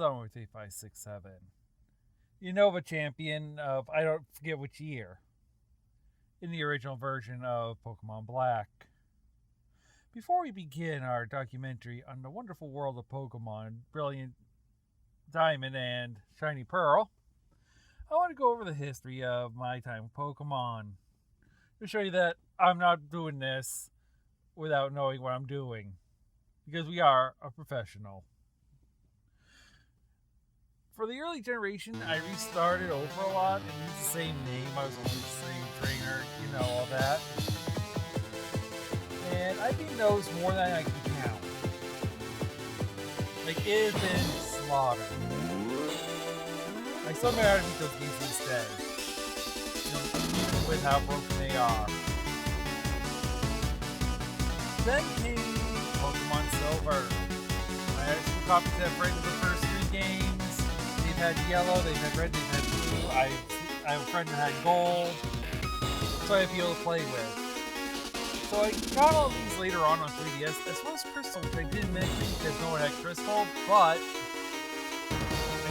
someone with 8567. The Nova champion of I don't forget which year. In the original version of Pokemon Black. Before we begin our documentary on the wonderful world of Pokemon, Brilliant Diamond and Shiny Pearl, I want to go over the history of my time with Pokemon. To show you that I'm not doing this without knowing what I'm doing. Because we are a professional. For the early generation, I restarted over a lot and used the same name. I was only the same trainer, all that. And I've been noticed more than I can count. Like, it has been slaughtered. I still remember how to beat those games to this day. Even with how broken they are. Then came Pokemon Silver. I had some copies that played the first 3 games. They've had yellow, they've had red, they've had blue. I have a friend that had gold. So I have people to play with. So I got all these later on 3DS, as well as Crystal, which I didn't mention because no one had Crystal, but I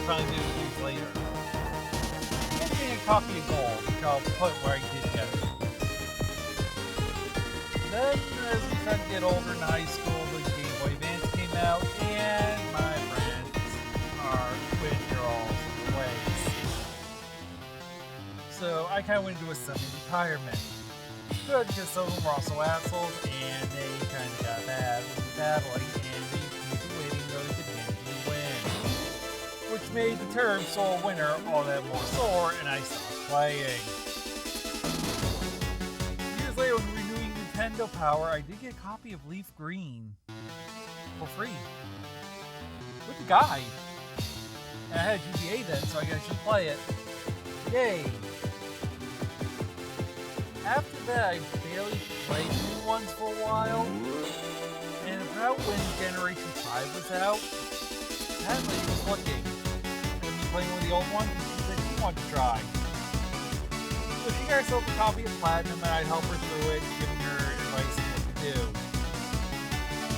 finally did use later. I'm getting a copy of Gold, which I'll put where I did get it. Then, as we started to get older in high school, the Game Boy Advance came out, and my friends are twin-year-olds in the ways. So I kind of went into a semi-retirement. Good, because some of them were also assholes, and they kind of got bad with battling, and they keep waiting though they could handily win. Which made the term sore winner all that more sore, and I stopped playing. Years later, when renewing Nintendo Power, I did get a copy of Leaf Green for free. With the guide. And I had a GBA then, so I could actually play it. Yay! After that, I barely played new ones for a while, and about when Generation 5 was out, that lady was looking at me playing one of the old ones, and she said she wanted to try. So she got herself a copy of Platinum, and I'd help her through it, giving her advice on what to do.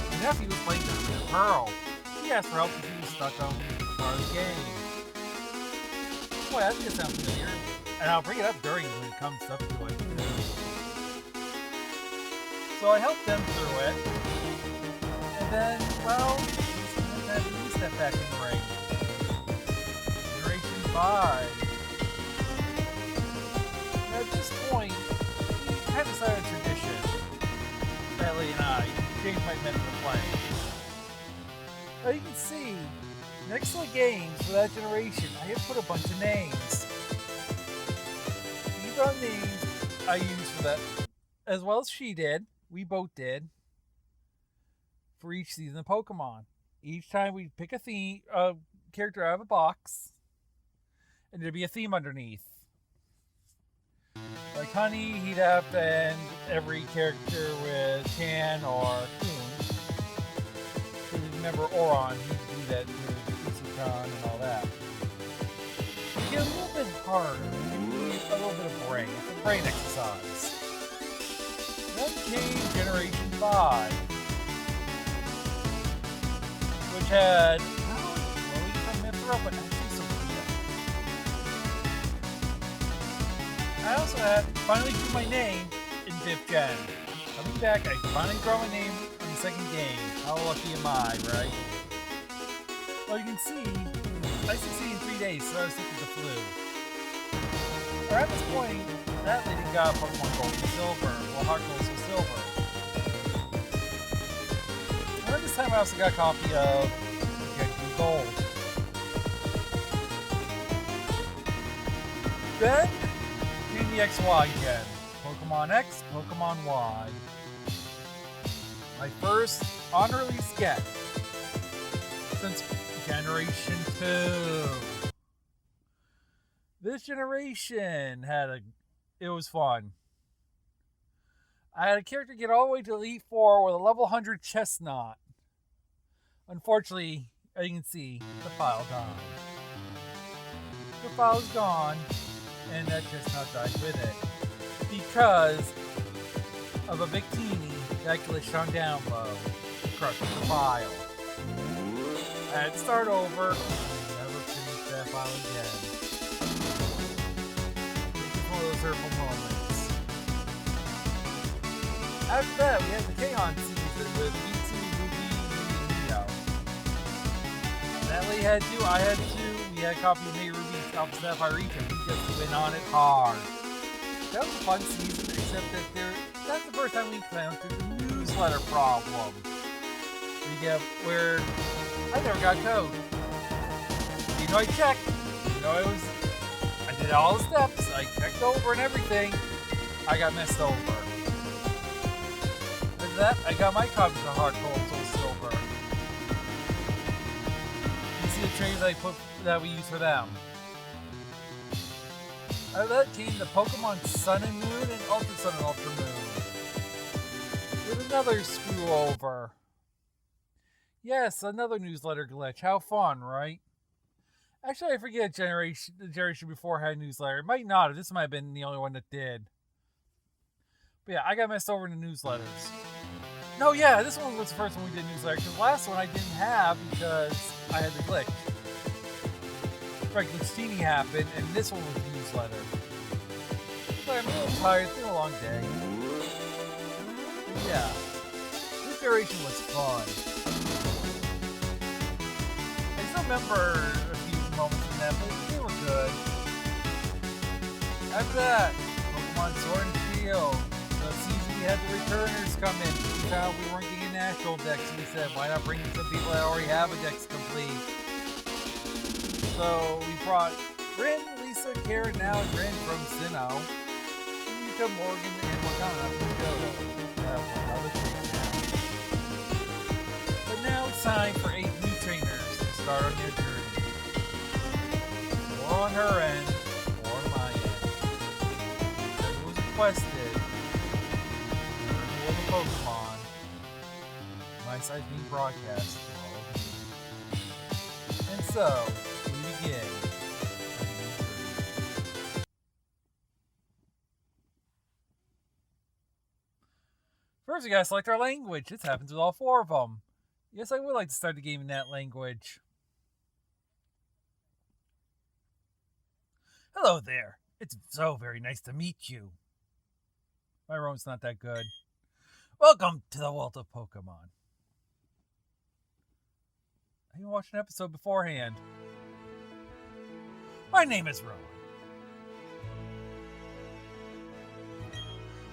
My nephew was playing Diamond and Pearl. He asked for help because he was stuck on part of the game. Boy, that doesn't sound familiar. And I'll bring it up during when it comes up to it. So I helped them through it. And then, well, sometimes I had to step back in the ring. Generation 5. And at this point, we kind of started a tradition. Ellie and I changed my method of playing. Now you can see, next to the games for that generation, I have put a bunch of names. These are names I used for that, as well as she did. We both did. For each season of Pokemon. Each time we'd pick a theme, character out of a box, and there'd be a theme underneath. Like Honey, he'd have to end every character with Can or Coon. Because remember Oron, he'd do that with Isekan and all that. It get a little bit harder. You need a little bit of brain. It's a brain exercise. Then came Generation 5. Which had not only Chloe from Mythra, but actually Sabrina. I also had finally drew my name in 5th Gen. Coming back, I finally draw my name in the 2nd game. How lucky am I, right? Well, you can see, I succeeded in 3 days, so I was sick of the flu. Around this point, that lady got Pokemon Gold and Silver. Well, Heart Gold and Silver. Around this time, I also got a copy of Pokemon Gold. Then came the XY gen. Pokemon X, Pokemon Y. My first on-release get since Generation 2. This generation it was fun. I had a character get all the way to Elite 4 with a level 100 Chestnut. Unfortunately, as you can see, the file died. The file's gone, and that Chestnut died with it. Because of a Victini that glitched on download, crushed the file. I had to start over. Never finish that file again. It's one of those hurtful moments. After that, we had the K-On! Season with Mewtwo, Ruby, and Neo. Natalie had two, I had two. We had a copy of May Ruby, Alpha Sapphire region. We just went on it hard. That was a fun season, except that that's the first time we encountered the newsletter problem. We get where I never got code. Even though I checked, even though I did all the steps, I checked over and everything, I got messed over. With that, I got my copies of Hard Gold, Soul Silver. You see the trainers that we use for them. Out of that came the Pokemon Sun and Moon and Ultra Sun and Ultra Moon. With another screw over. Yes, another newsletter glitch. How fun, right? Actually, I forget the generation before had a newsletter. It might not have. This might have been the only one that did. But yeah, I got messed over in the newsletters. No, yeah, this one was the first one we did newsletter. Because the last one I didn't have because I had the glitch. Right, Glitchini happened, and this one was the newsletter. But I'm a little tired. It's been a long day. But yeah, this generation was fun. I still remember a few moments in that, but they were good. After that, Pokemon Sword and Shield. The season we had the returners come in. We found we weren't getting natural decks, so we said, why not bring in some people that already have a dex complete? So we brought Rin, Lisa, Karen, now and Rin from Sinnoh. Mika, Morgan, and Wakana from Johto. Another trainer now. But now it's time for 8 new trainers to start on their journey. 4 on her end, 4 on my end. It was requested. Renewal the Pokemon. My side being broadcast to all of you. And so, begin. First, we gotta select our language. This happens with all 4 of them. Yes, I would like to start the game in that language. Hello there. It's so very nice to meet you. My Rome's not that good. Welcome to the world of Pokemon. I even watched an episode beforehand. My name is Rowan.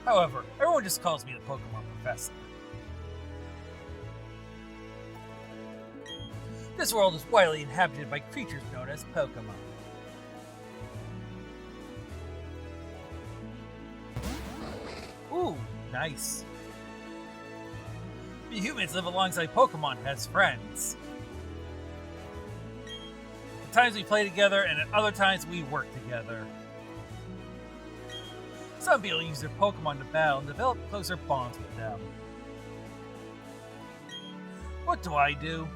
However, everyone just calls me the Pokemon Professor. This world is widely inhabited by creatures known as Pokemon. Ooh, nice. We humans live alongside Pokemon as friends. At times we play together, and at other times we work together. Some people use their Pokemon to battle and develop closer bonds with them. What do I do?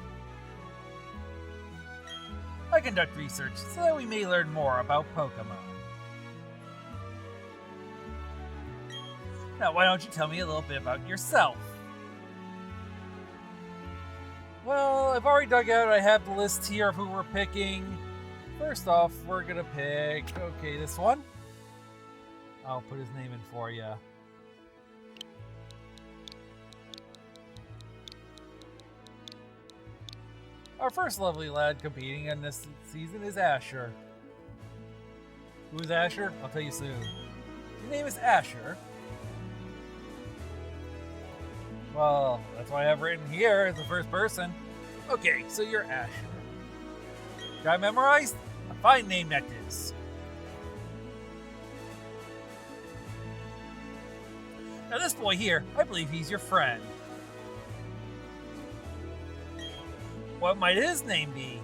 I conduct research so that we may learn more about Pokemon. Now, why don't you tell me a little bit about yourself? Well, I've already dug out. I have the list here of who we're picking. First off, we're gonna pick, okay, this one. I'll put his name in for you. Our first lovely lad competing in this season is Asher. Who is Asher? I'll tell you soon. His name is Asher. Well, that's why I have written here as the first person. Okay, so you're Asher. Got it memorized? A fine name that is. Now this boy here, I believe he's your friend. What might his name be?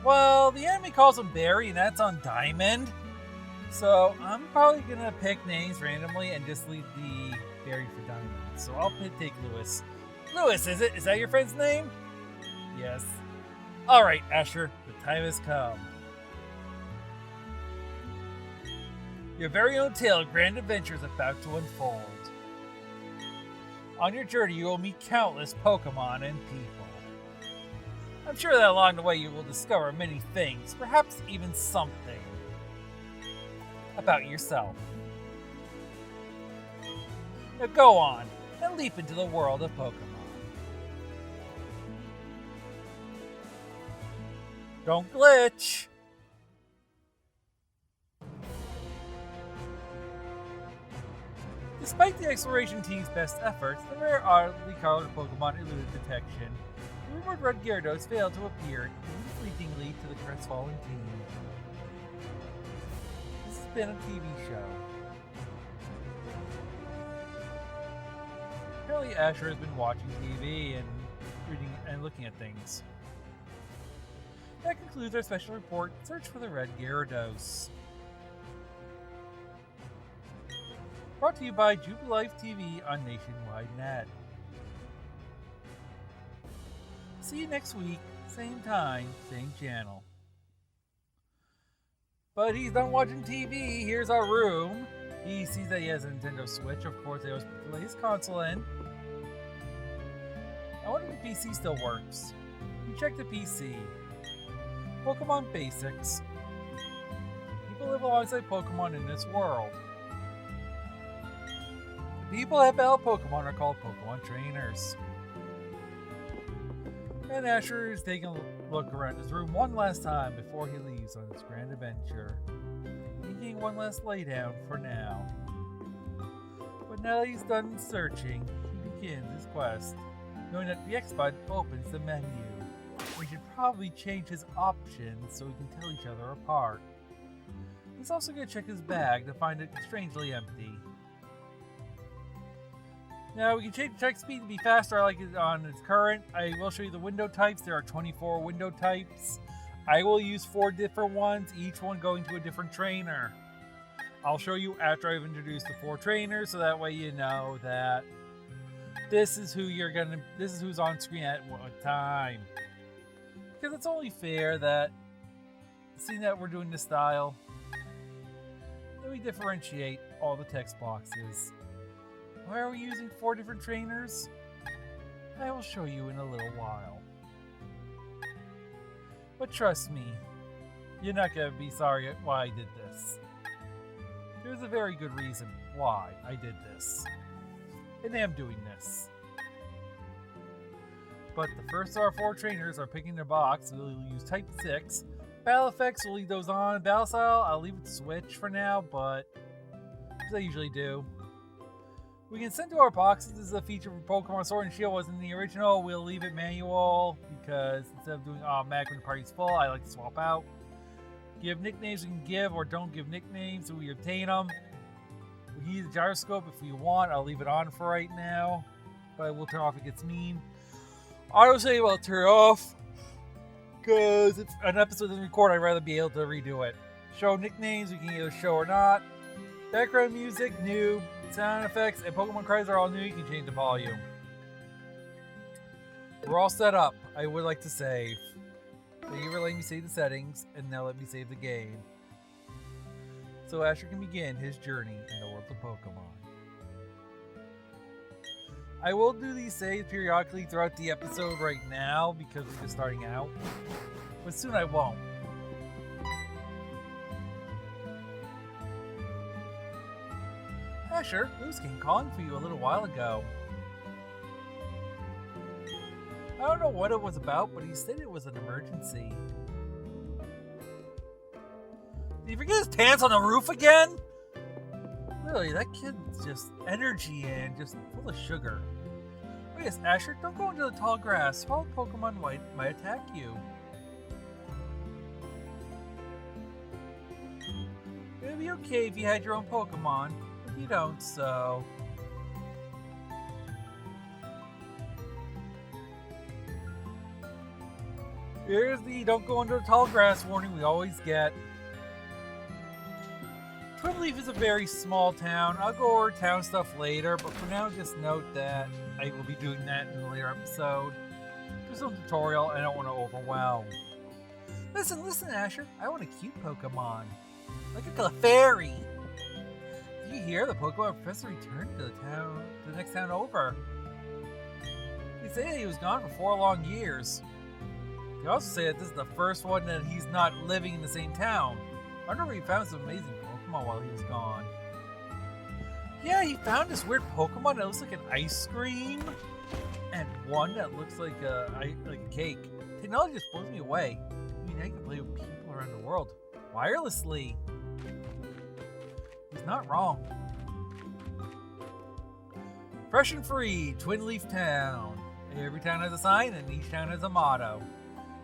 Well, the enemy calls him Barry, and that's on Diamond. So I'm probably gonna pick names randomly and just leave the Barry for Diamond. So I'll take Lewis. Lewis, is it? Is that your friend's name? Yes. Alright, Asher, the time has come. Your very own tale of grand adventure is about to unfold. On your journey, you will meet countless Pokemon and people. I'm sure that along the way you will discover many things, perhaps even something about yourself. Now go on and leap into the world of Pokemon. Don't glitch! Despite the exploration team's best efforts, the rare oddly colored Pokemon eluded detection. The rumored red Gyarados failed to appear, fleetingly to the crestfallen team. This has been a TV show. Apparently Asher has been watching TV and reading and looking at things. That concludes our special report, Search for the Red Gyarados. Brought to you by Jubilife TV on Nationwide Net. See you next week, same time, same channel. But he's done watching TV. Here's our room. He sees that he has a Nintendo Switch. Of course, they always play his console in. I wonder if the PC still works. You check the PC. Pokemon Basics. People live alongside Pokemon in this world. The people that battle Pokemon are called Pokemon Trainers. And Asher is taking a look around his room one last time before he leaves on his grand adventure. Taking one last laydown for now. But now that he's done searching, he begins his quest, knowing that the X button opens the menu. We should probably change his options so we can tell each other apart. He's also going to check his bag to find it strangely empty. Now, we can change the check speed to be faster. I like it on its current. I will show you the window types. There are 24 window types. I will use 4 different ones, each one going to a different trainer. I'll show you after I've introduced the 4 trainers, so that way you know that this is who's on screen at what time. Because it's only fair that, seeing that we're doing this style, that we differentiate all the text boxes. Why are we using 4 different trainers? I will show you in a little while. But trust me, you're not going to be sorry at why I did this. There's a very good reason why I did this. And I am doing this. But the first of our 4 trainers are picking their box. We'll use Type 6. Battle effects, we'll leave those on. Battle style, I'll leave it Switch for now, but as I usually do. We can send to our boxes. This is a feature for Pokemon Sword and Shield wasn't in the original. We'll leave it manual because instead of doing automatic when the party's full, I like to swap out. Give nicknames we can give or don't give nicknames so we obtain them. We can use the gyroscope if we want. I'll leave it on for right now, but I will turn off if it gets mean. Auto save I'll turn off because if an episode doesn't record, I'd rather be able to redo it. Show nicknames we can either show or not. Background music, new. Sound effects and Pokemon cries are all new. You can change the volume. We're all set up. I would like to save. Thank you for letting me save the settings, and now let me save the game. So Asher can begin his journey in the world of Pokemon. I will do these saves periodically throughout the episode right now because we're just starting out. But soon I won't. Asher, Blues came calling for you a little while ago. I don't know what it was about, but he said it was an emergency. Did he forget his pants on the roof again? Really, that kid's just energy and just full of sugar. Oh yes, Asher, don't go into the tall grass. Wild Pokemon might attack you. It would be okay if you had your own Pokemon. You don't, so... Here's the don't go under the tall grass warning we always get. Twinleaf is a very small town. I'll go over town stuff later, but for now just note that I will be doing that in a later episode. There's no tutorial, I don't want to overwhelm. Listen, Asher. I want a cute Pokemon. Like a Clefairy. Did you hear the Pokemon Professor returned to the next town over? They say he was gone for 4 long years. They also say that this is the first one that he's not living in the same town. I wonder if he found some amazing Pokemon while he was gone. Yeah, he found this weird Pokemon that looks like an ice cream, and one that looks like a cake. Technology just blows me away. I mean, I can play with people around the world wirelessly. He's not wrong. Fresh and free, Twin Leaf Town. Every town has a sign, and each town has a motto.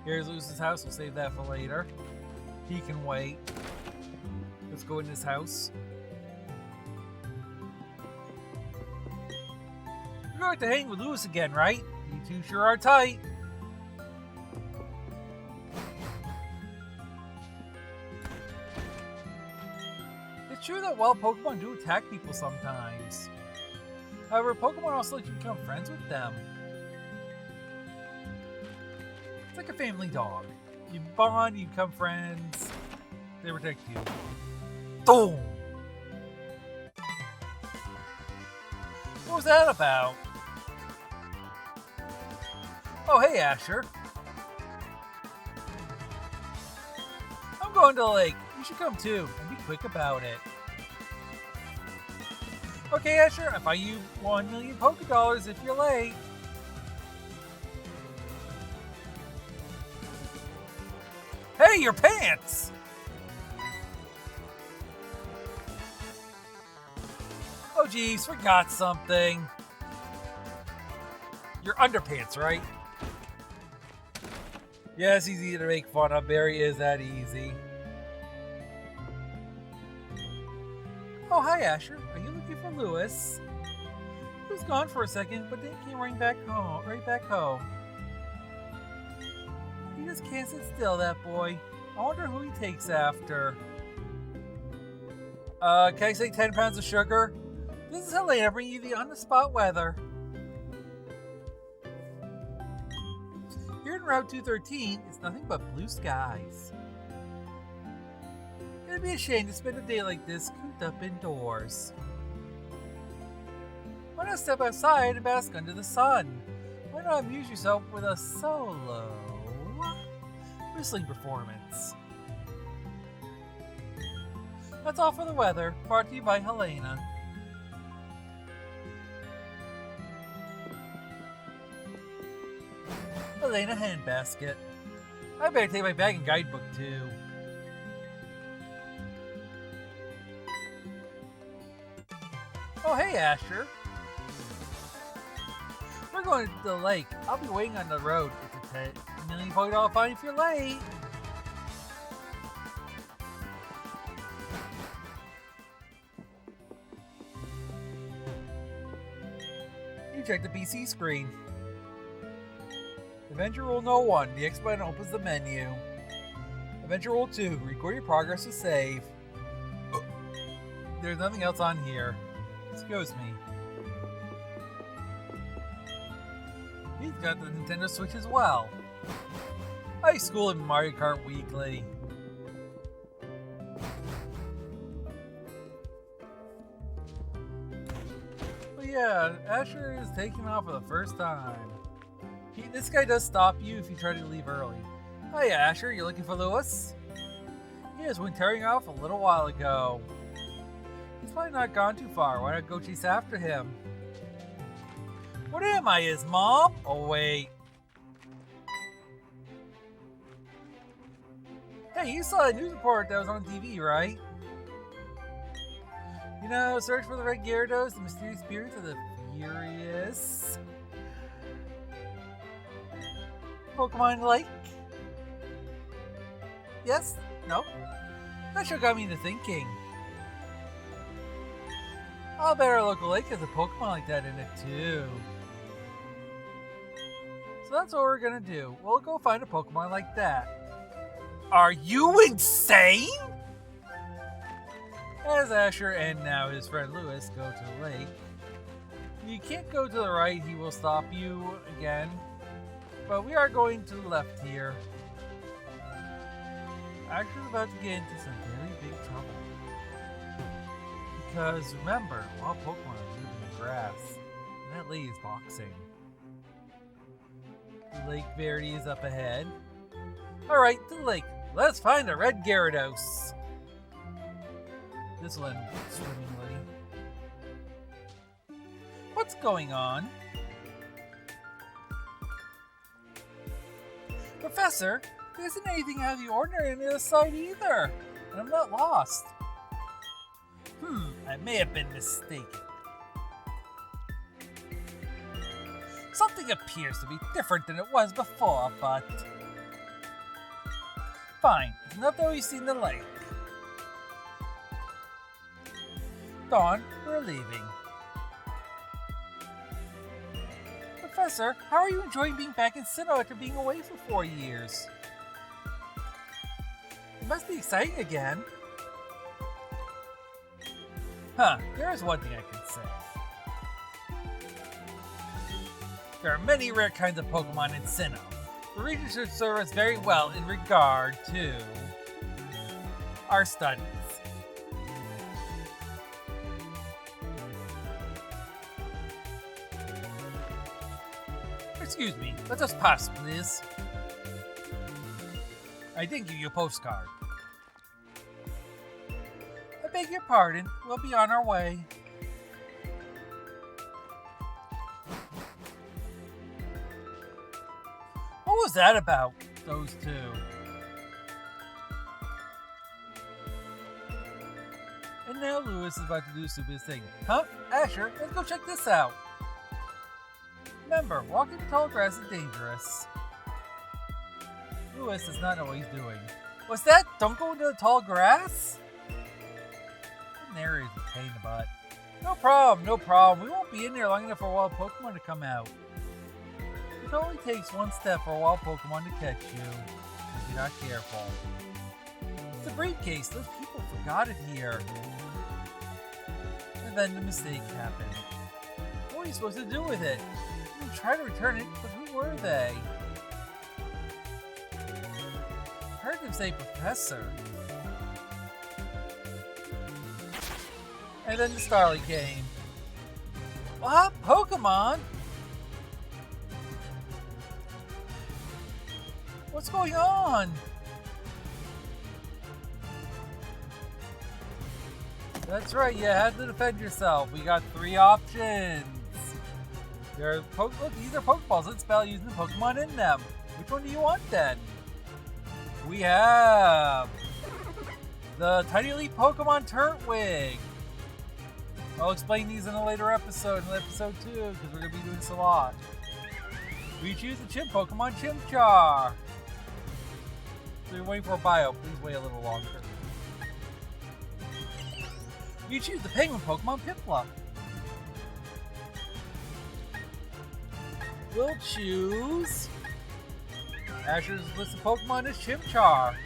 Here's Lewis's house. We'll save that for later. He can wait. Let's go in this house. You're going to hang with Lewis again, right? You two sure are tight. It's true that wild Pokemon do attack people sometimes. However, Pokemon also let you become friends with them. It's like a family dog. You bond, you become friends, they protect you. Boom! What was that about? Oh, hey, Asher. I'm going to the lake. You should come too, and be quick about it. Okay, Asher, I'll buy you 1 million Pokédollars if you're late. Hey, your pants! Oh, geez, forgot something. Your underpants, right? Yeah, it's easy to make fun of. Barry is that easy. Oh, hi, Asher. Are you looking for Lewis? He was gone for a second, but then came right back home. He just can't sit still, that boy. I wonder who he takes after. Can I say 10 pounds of sugar? This is Helena bringing you the on-the-spot weather. Here in Route 213, it's nothing but blue skies. It'd be a shame to spend a day like this cooped up indoors. Why not step outside and bask under the sun? Why not amuse yourself with a solo whistling performance? That's all for the weather, brought to you by Helena. Helena handbasket. I better take my bag and guidebook too. Oh, hey, Asher. We're going to the lake. I'll be waiting on the road. It's a $10 million Pokédoll fine if you're late. You check the PC screen. Adventure Rule No. 1. The X button opens the menu. Adventure Rule 2. Record your progress to save. There's nothing else on here. Excuse me. He's got the Nintendo Switch as well. I school in Mario Kart weekly. But yeah, Asher is taking off for the first time. This guy does stop you if you try to leave early. Hi, Asher, you looking for Lewis? Yes, went tearing off a little while ago. He's probably not gone too far. Why not go chase after him? What am I, his mom? Oh, wait. Hey, you saw a news report that was on TV, right? You know, search for the red Gyarados, the mysterious spirits of the furious Pokemon Lake? Yes? No? That sure got me into thinking. I'll bet our local lake has a Pokemon like that in it too. So that's what we're gonna do. We'll go find a Pokemon like that. Are you insane? As Asher and now his friend Lewis go to the lake. You can't go to the right, he will stop you again. But we are going to the left here. Asher's about to get into some very big trouble. Because remember, wild Pokemon live in the grass. And that lady is boxing. Lake Verity is up ahead. Alright, to the lake. Let's find a red Gyarados. This will end swimmingly. What's going on? Professor, there isn't anything out of the ordinary on the other side either. And I'm not lost. I may have been mistaken. Something appears to be different than it was before, but... Fine, it's not that we've seen the lake. Dawn, we're leaving. Professor, how are you enjoying being back in Sinnoh after being away for 4 years? It must be exciting again. There is one thing I can say. There are many rare kinds of Pokémon in Sinnoh. The region should serve us very well in regard to our studies. Excuse me, let us pass, please. I didn't give you a postcard. I beg your pardon, we'll be on our way. What was that about, those two? And now Lewis is about to do the stupidest thing. Huh? Asher, let's go check this out. Remember, walking in tall grass is dangerous. Lewis does not know what he's doing. What's that? Don't go into the tall grass? There is a pain in the butt. No problem, no problem. We won't be in there long enough for a wild Pokemon to come out. It only takes one step for a wild Pokemon to catch you, if you're not careful. It's a briefcase. Those people forgot it here. And then the mistake happened. What are you supposed to do with it? We tried to return it, but who were they? I heard them say Professor. And then the Starly came. What? Pokemon? What's going on? That's right, you had to defend yourself. We got 3 options. Look, these are Pokeballs. Let's spell using the Pokemon in them. Which one do you want then? We have the Tiny Elite Pokemon Turtwig. I'll explain these in a later episode, in episode 2, because we're going to be doing this a lot. We choose the Chimp Pokemon Chimchar. So you're waiting for a bio, please wait a little longer. We choose the Penguin Pokemon Piplup. We'll choose Asher's list of Pokemon is Chimchar.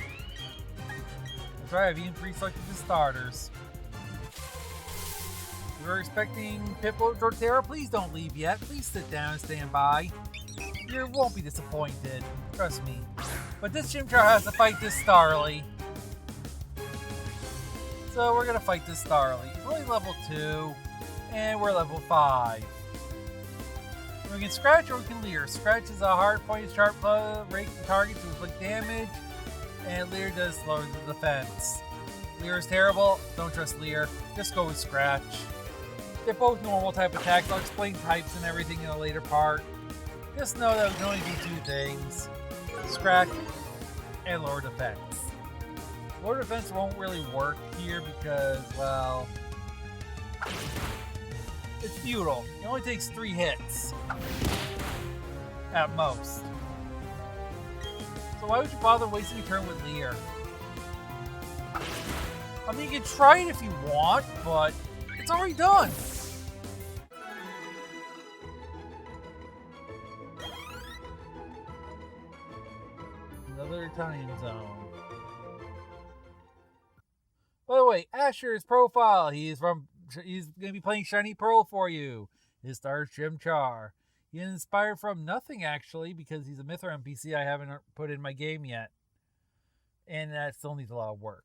That's right, I've even pre-selected the starters. If you're expecting Piplup or Torterra, please don't leave yet. Please sit down and stand by. You won't be disappointed. Trust me. But this Chimchar has to fight this Starly. So we're going to fight this Starly. It's only level 2. And we're level 5. We can Scratch or we can Leer. Scratch is a hard pointed sharp rate the target to inflict damage. And Leer does lower the defense. Leer is terrible. Don't trust Leer. Just go with Scratch. They're both normal type attacks. I'll explain types and everything in a later part. Just know that we can only do 2 things. Scratch and lower defense. Lower defense won't really work here because, well, it's futile. It only takes 3 hits. At most. So why would you bother wasting your turn with Leer? I mean, you can try it if you want, but it's already done. Another time zone. By the way, Asher's profile. He's going to be playing Shiny Pearl for you. His star is Chimchar. He is inspired from nothing, actually, because he's a Mythra NPC I haven't put in my game yet. And that still needs a lot of work.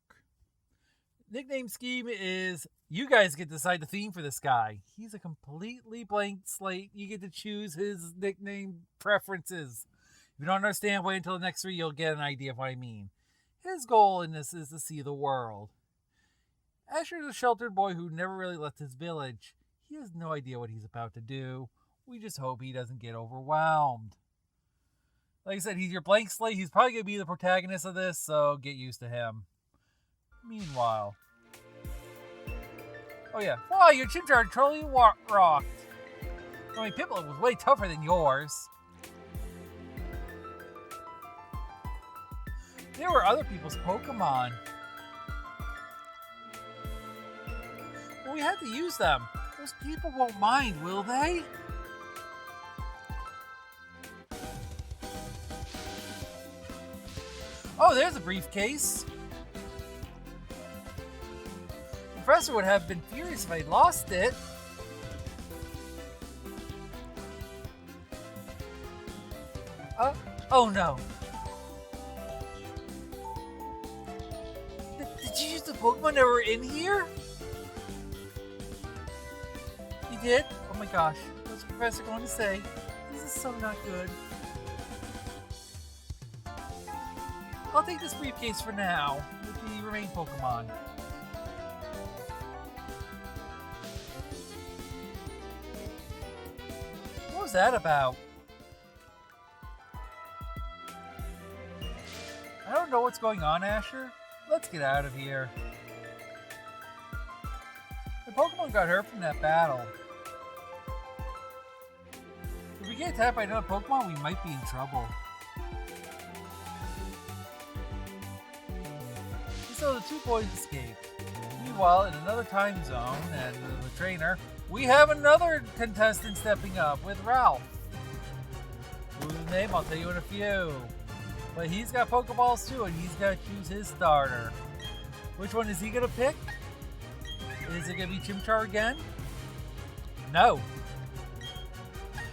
Nickname scheme is, you guys get to decide the theme for this guy. He's a completely blank slate. You get to choose his nickname preferences. you don't understand, wait until the next 3, you'll get an idea of what I mean. His goal in this is to see the world. Asher is a sheltered boy who never really left his village. He has no idea what he's about to do. We just hope he doesn't get overwhelmed. Like I said, he's your blank slate. He's probably going to be the protagonist of this, so get used to him. Meanwhile. Oh yeah. Wow, your Chimchar totally rocked. I mean, Piplup was way tougher than yours. There were other people's Pokemon. Well, we had to use them. Those people won't mind, will they? Oh, there's a briefcase. The professor would have been furious if I'd lost it. Oh no. Did you use the Pokemon that were in here? You did? Oh my gosh. What's the professor going to say? This is so not good. I'll take this briefcase for now, with the remaining Pokemon. What was that about? I don't know what's going on, Asher. Let's get out of here. The Pokemon got hurt from that battle. If we get attacked by another Pokemon, we might be in trouble. So the 2 boys escaped. Meanwhile, in another time zone and the trainer, we have another contestant stepping up with Ralph. Whose name I'll tell you in a few. But he's got Pokeballs too, and he's got to choose his starter. Which one is he going to pick? Is it going to be Chimchar again? No.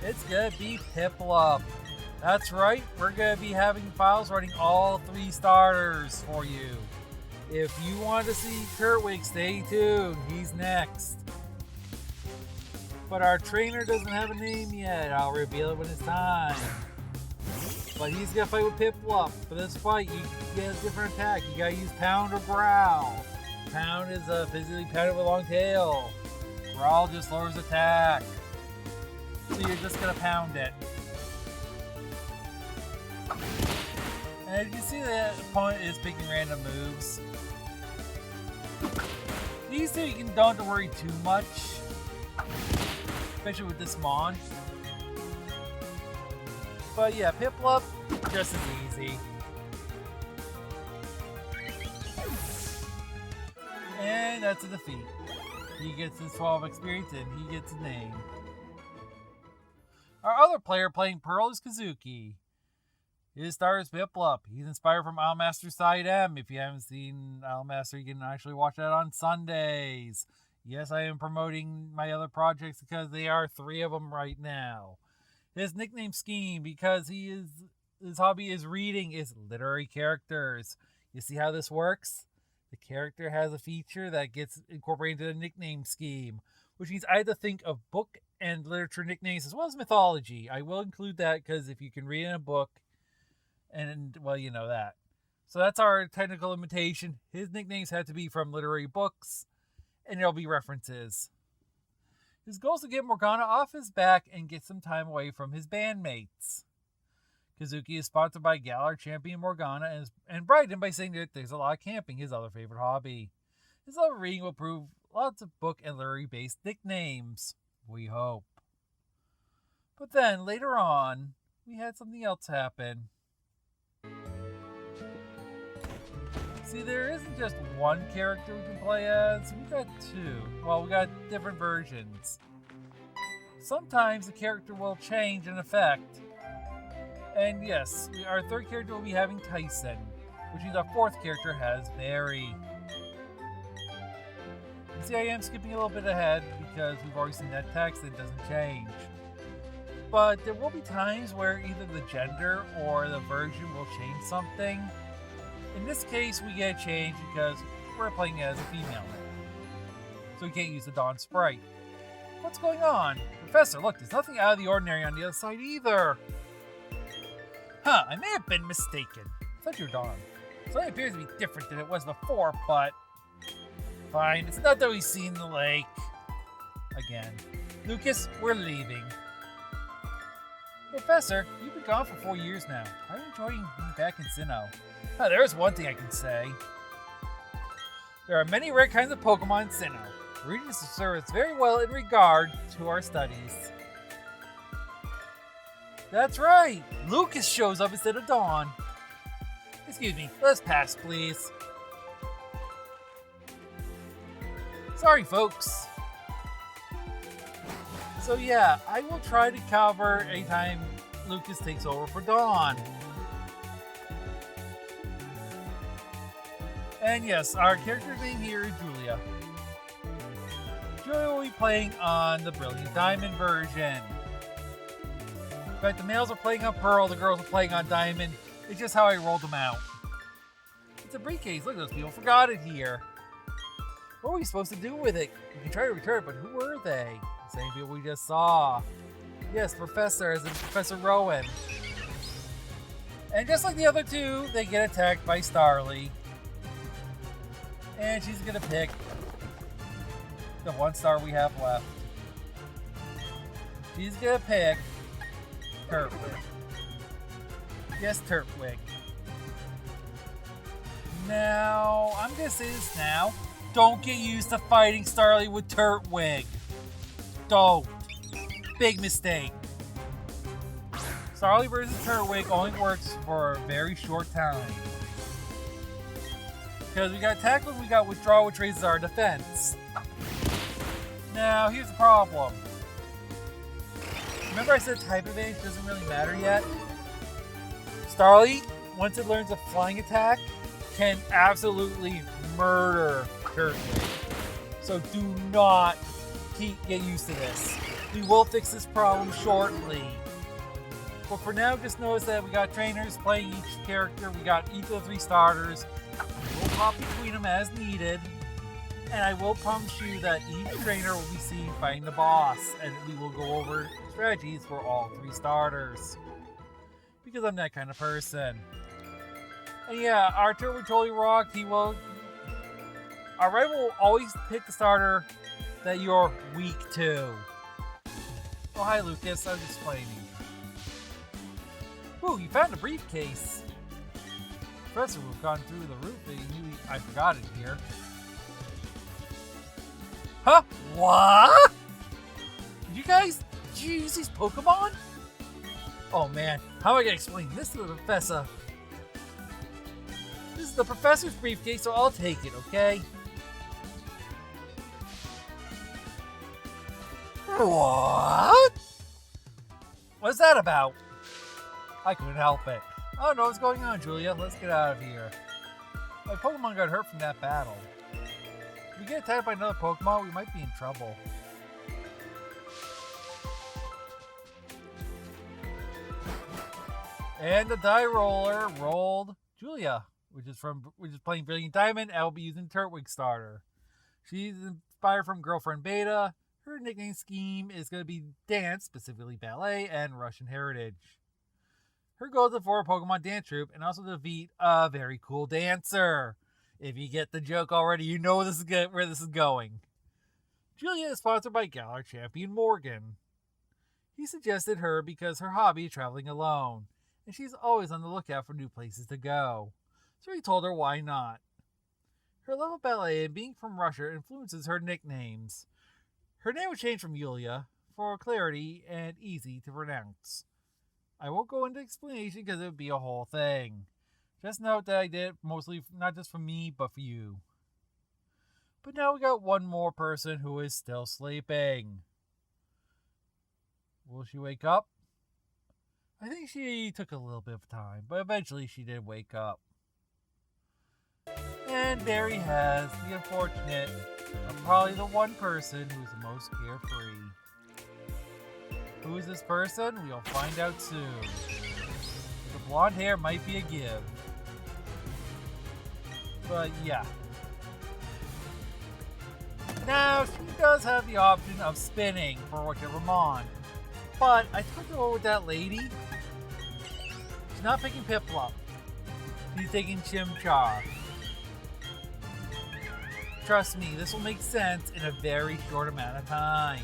It's going to be Piplup. That's right, we're going to be having files running all 3 starters for you. If you want to see Kurtwig, stay tuned. He's next. But our trainer doesn't have a name yet. I'll reveal it when it's time. But he's going to fight with Piplup. For this fight, you get a different attack. You got to use Pound or Growl. Pound is a physically pounded with a long tail. Growl just lowers attack. So you're just going to pound it. And you see the opponent is picking random moves. These 2 you don't have to worry too much. Especially with this Mon. But yeah, Piplup, just as easy. And that's a defeat. He gets his 12 experience and he gets a name. Our other player playing Pearl is Kazuki. His star is Piplup. He's inspired from Owlmaster Side M. If you haven't seen Owlmaster, you can actually watch that on Sundays. Yes, I am promoting my other projects because there are 3 of them right now. His nickname scheme, because his hobby is reading, is literary characters. You see how this works? The character has a feature that gets incorporated into the nickname scheme, which means I have to think of book and literature nicknames as well as mythology. I will include that because if you can read in a book, and, well, you know that. So that's our technical limitation. His nicknames have to be from literary books, and there'll be references. His goal is to get Morgana off his back and get some time away from his bandmates. Kazuki is sponsored by Galar champion Morgana and brightened by saying that there's a lot of camping, his other favorite hobby. His love of reading will prove lots of book and literary-based nicknames. We hope. But then, later on, we had something else happen. See, there isn't just one character we can play as, we got 2. Well, we got different versions. Sometimes the character will change in effect. And yes, our 3rd character will be having Tyson, which means our 4th character has Barry. You see, I am skipping a little bit ahead because we've already seen that text and it doesn't change. But there will be times where either the gender or the version will change something. In this case, we get a change because we're playing as a female. So we can't use the Dawn Sprite. What's going on? Professor, look, there's nothing out of the ordinary on the other side either. Huh, I may have been mistaken. Such your Dawn. So it appears to be different than it was before, but... Fine, it's not that we've seen the lake. Again. Lucas, we're leaving. Professor, you've been gone for 4 years now. Are you enjoying being back in Sinnoh? There is one thing I can say. There are many rare kinds of Pokemon in Sinnoh. The region serves very well in regard to our studies. That's right! Lucas shows up instead of Dawn. Excuse me, let's pass, please. Sorry, folks. So yeah, I will try to cover anytime Lucas takes over for Dawn. And yes, our character's name here is Julia. Julia will be playing on the Brilliant Diamond version. In fact, the males are playing on Pearl, the girls are playing on Diamond. It's just how I rolled them out. It's a briefcase. Look, those people forgot it here. What were we supposed to do with it? We can try to return it, but who were they? The same people we just saw. Yes, Professor, as in Professor Rowan. And just like the other two, they get attacked by Starly. And she's gonna pick the 1 star we have left. She's gonna pick Turtwig. Yes, Turtwig. Now, I'm gonna say this now. Don't get used to fighting Starly with Turtwig. Don't. Big mistake. Starly versus Turtwig only works for a very short time. Because we got tackle and we got withdraw, which raises our defense. Now, here's the problem. Remember I said type advantage doesn't really matter yet? Starly, once it learns a flying attack, can absolutely murder Turtwig. So do not get used to this. We will fix this problem shortly. But for now, just notice that we got trainers playing each character. We got each of the 3 starters. We'll pop between them as needed. And I will promise you that each trainer will be seen fighting the boss. And we will go over strategies for all 3 starters. Because I'm that kind of person. And yeah, our Turtwig totally rocked. Our rival will always pick the starter that you're weak to. Oh, hi, Lucas. I was explaining. Ooh, you found a briefcase. Professor would have gone through the roof, but he knew I forgot it here. Huh? What? Did you use these Pokemon? Oh man, how am I gonna explain this to the professor? This is the professor's briefcase, so I'll take it, okay? What? What's that about? I couldn't help it. I don't know what's going on, Julia. Let's get out of here. My Pokemon got hurt from that battle. If we get attacked by another Pokemon, we might be in trouble. And the die roller rolled Julia, which is playing Brilliant Diamond. I will be using Turtwig starter. She's inspired from Girlfriend Beta. Her nickname scheme is going to be dance, specifically ballet, and Russian heritage. Her goal is to form a Pokemon dance troupe and also defeat a very cool dancer. If you get the joke already, you know where this is going. Julia is sponsored by Galar champion Morgan. He suggested her because her hobby is traveling alone, and she's always on the lookout for new places to go. So he told her why not. Her love of ballet and being from Russia influences her nicknames. Her name was changed from Yulia for clarity and easy to pronounce. I won't go into explanation because it would be a whole thing. Just note that I did it mostly not just for me, but for you. But now we got one more person who is still sleeping. Will she wake up? I think she took a little bit of time, but eventually she did wake up. And there he has the unfortunate, but probably the one person who's the most carefree. Who is this person? We'll find out soon. The blonde hair might be a give. But yeah. Now, she does have the option of spinning for whichever Mon. But I took her over with that lady. She's not picking Piplup. He's taking Chimchar. Trust me, this will make sense in a very short amount of time.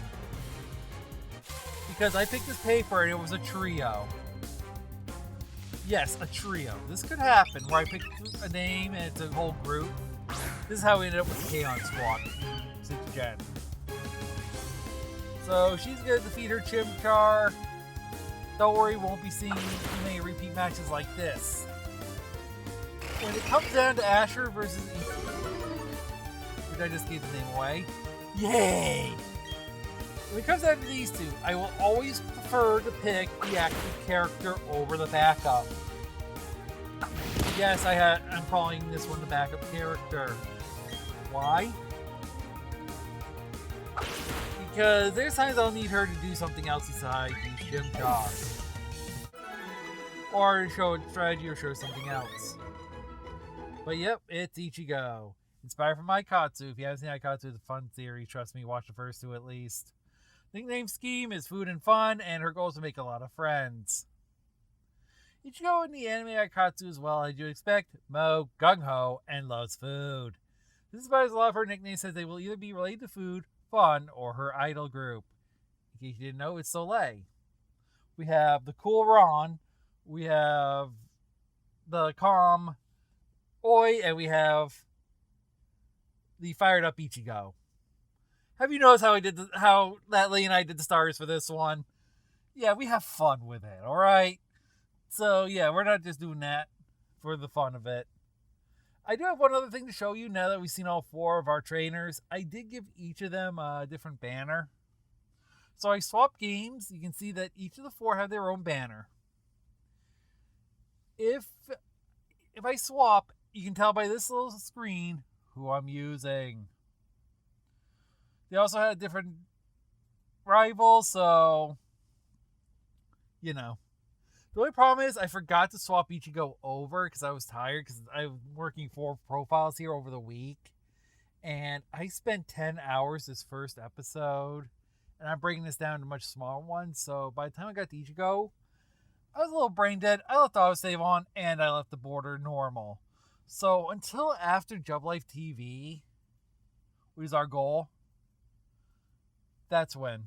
Because I picked this paper and it was a trio. Yes, a trio. This could happen where I pick a name and it's a whole group. This is how we ended up with K-On! Squad, 6th Gen. So she's gonna defeat her Chimchar. Don't worry, won't be seeing too many repeat matches like this. When it comes down to Asher versus which I just gave the name away. Yay! When it comes down to these two, I will always prefer to pick the active character over the backup. Yes, I'm calling this one the backup character. Why? Because there's times I'll need her to do something else besides use Chimchar. Or show a strategy or show something else. But yep, it's Ichigo. Inspired from Aikatsu. If you haven't seen Aikatsu, it's a fun series. Trust me, watch the first two at least. Nickname scheme is food and fun, and her goal is to make a lot of friends. Ichigo in the anime Aikatsu as well, as you expect, Mo, gung-ho, and loves food. This is about as a lot of her nicknames says they will either be related to food, fun, or her idol group. In case you didn't know, it's Soleil. We have the cool Ron, we have the calm Oi, and we have the fired up Ichigo. Have you noticed how Natalie and I did the stars for this one? Yeah, we have fun with it, alright? So yeah, we're not just doing that for the fun of it. I do have one other thing to show you now that we've seen all 4 of our trainers. I did give each of them a different banner. So I swapped games. You can see that each of the 4 have their own banner. If I swap, you can tell by this little screen who I'm using. They also had different rivals, so you know. The only problem is I forgot to swap Ichigo over because I was tired because I'm working 4 profiles here over the week. And I spent 10 hours this first episode. And I'm breaking this down to much smaller ones. So by the time I got to Ichigo, I was a little brain dead. I left autosave on and I left the border normal. So until after Jump Life TV, which is our goal, that's when.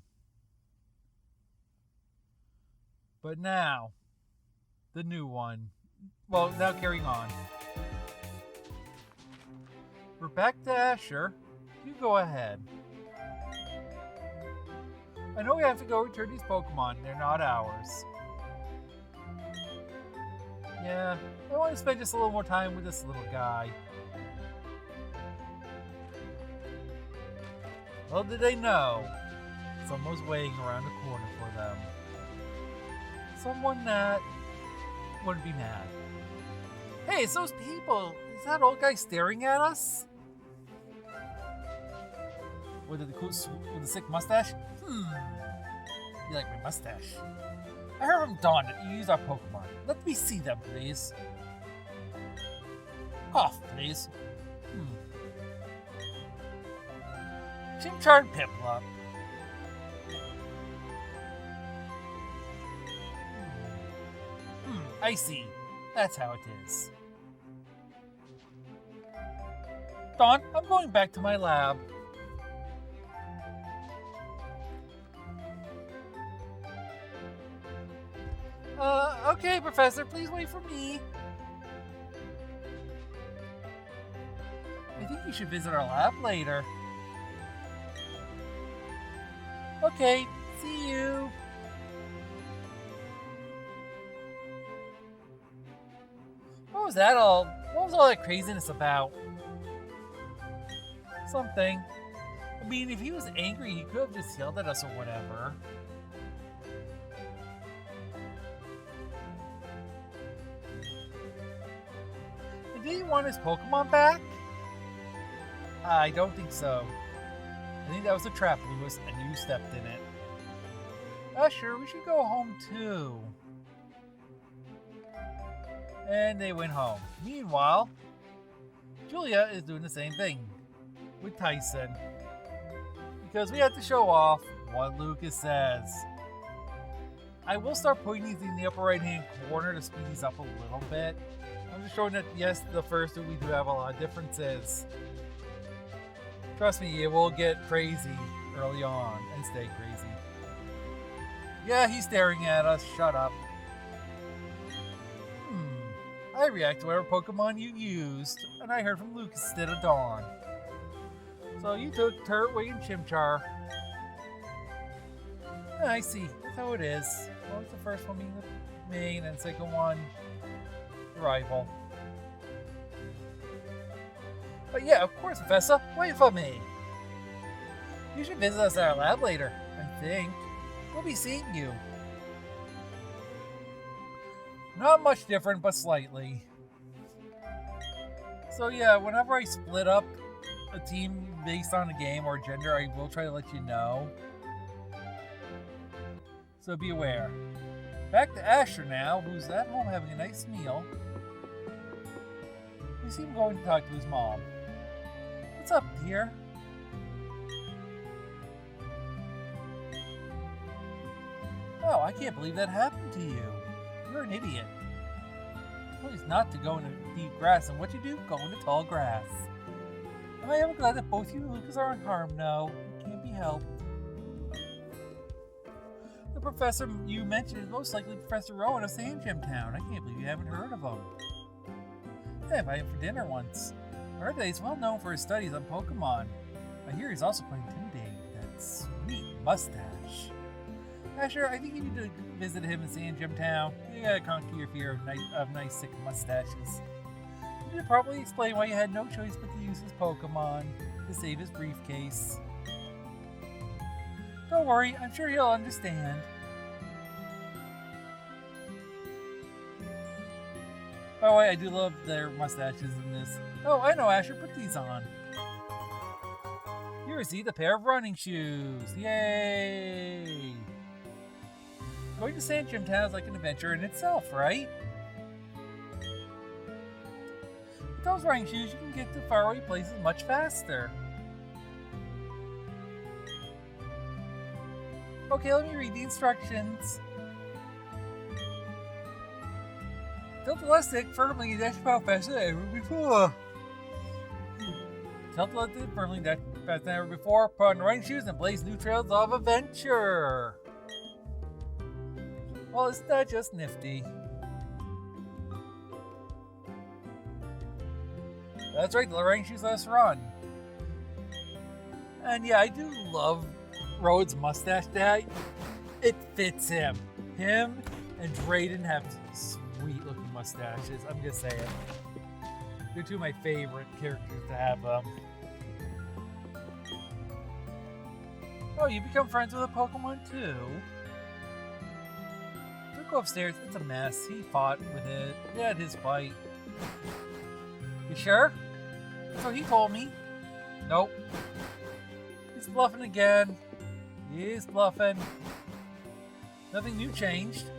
But now, the new one. Well, now carrying on. We're back to Asher. You go ahead. I know we have to go return these Pokemon. They're not ours. Yeah, I want to spend just a little more time with this little guy. Little did they know, someone was waiting around the corner for them. Someone that wouldn't be mad. Hey, it's those people. Is that old guy staring at us? With the sick mustache? You like my mustache? I heard from Dawn that you use our Pokemon. Let me see them, please. Off, please. Chimchar and Piplup. I see. That's how it is. Dawn, I'm going back to my lab. Okay, Professor, please wait for me. I think you should visit our lab later. Okay, see you. What was all that craziness about? Something. I mean, if he was angry, he could have just yelled at us or whatever. And did he want his Pokemon back? I don't think so. I think that was a trap, Lewis, and you stepped in it. Sure, we should go home too. And they went home. Meanwhile, Julia is doing the same thing with Tyson. Because we have to show off what Lucas says. I will start putting these in the upper right hand corner to speed these up a little bit. I'm just showing that, yes, the first two we do have a lot of differences. Trust me, it will get crazy early on and stay crazy. Yeah, he's staring at us. Shut up. I react to whatever Pokemon you used, and I heard from Lucas instead of Dawn. So you took Turtwig and Chimchar. I see. That's how it is. What was the first one being the main, and the second one the rival? But yeah, of course, Professor. Wait for me. You should visit us at our lab later, I think. We'll be seeing you. Not much different, but slightly. So yeah, whenever I split up a team based on a game or gender, I will try to let you know. So be aware. Back to Asher now, who's at home having a nice meal. We see him going to talk to his mom. What's up, dear? Oh, I can't believe that happened to you. You're an idiot. Please not to go into deep grass, and what you do? Go into tall grass. I am glad that both you and Lucas are unharmed now. It can't be helped. The professor you mentioned is most likely Professor Rowan of Sandgem Town. I can't believe you haven't heard of him. I invited him for dinner once. I heard that he's well known for his studies on Pokémon. I hear he's also quite intimidating with that sweet mustache. Asher, I think you need to visit him in Sandgem Town. You gotta conquer your fear of nice sick mustaches. You should probably explain why you had no choice but to use his Pokemon to save his briefcase. Don't worry, I'm sure he'll understand. By the way, I do love their mustaches in this. Oh, I know, Asher, put these on. You received a pair of running shoes. Yay! Going to Sandgem Town is like an adventure in itself, right? With those running shoes, you can get to faraway places much faster. Okay, let me read the instructions. Tilt the left stick firmly and dash power faster than ever before. Tilt the left stick firmly and dash faster than ever before. Put on the running shoes and blaze new trails of adventure. Well, isn't that just nifty? That's right, the running shoes let us run. And yeah, I do love Rhodes' mustache dye. It fits him. Him and Drayden have sweet looking mustaches. I'm just saying. They're two of my favorite characters to have them. Oh, you become friends with a Pokemon too? Don't go upstairs. It's a mess. He fought with it. He had his fight. You sure? So he told me. Nope. He's bluffing again. He's bluffing. Nothing new changed.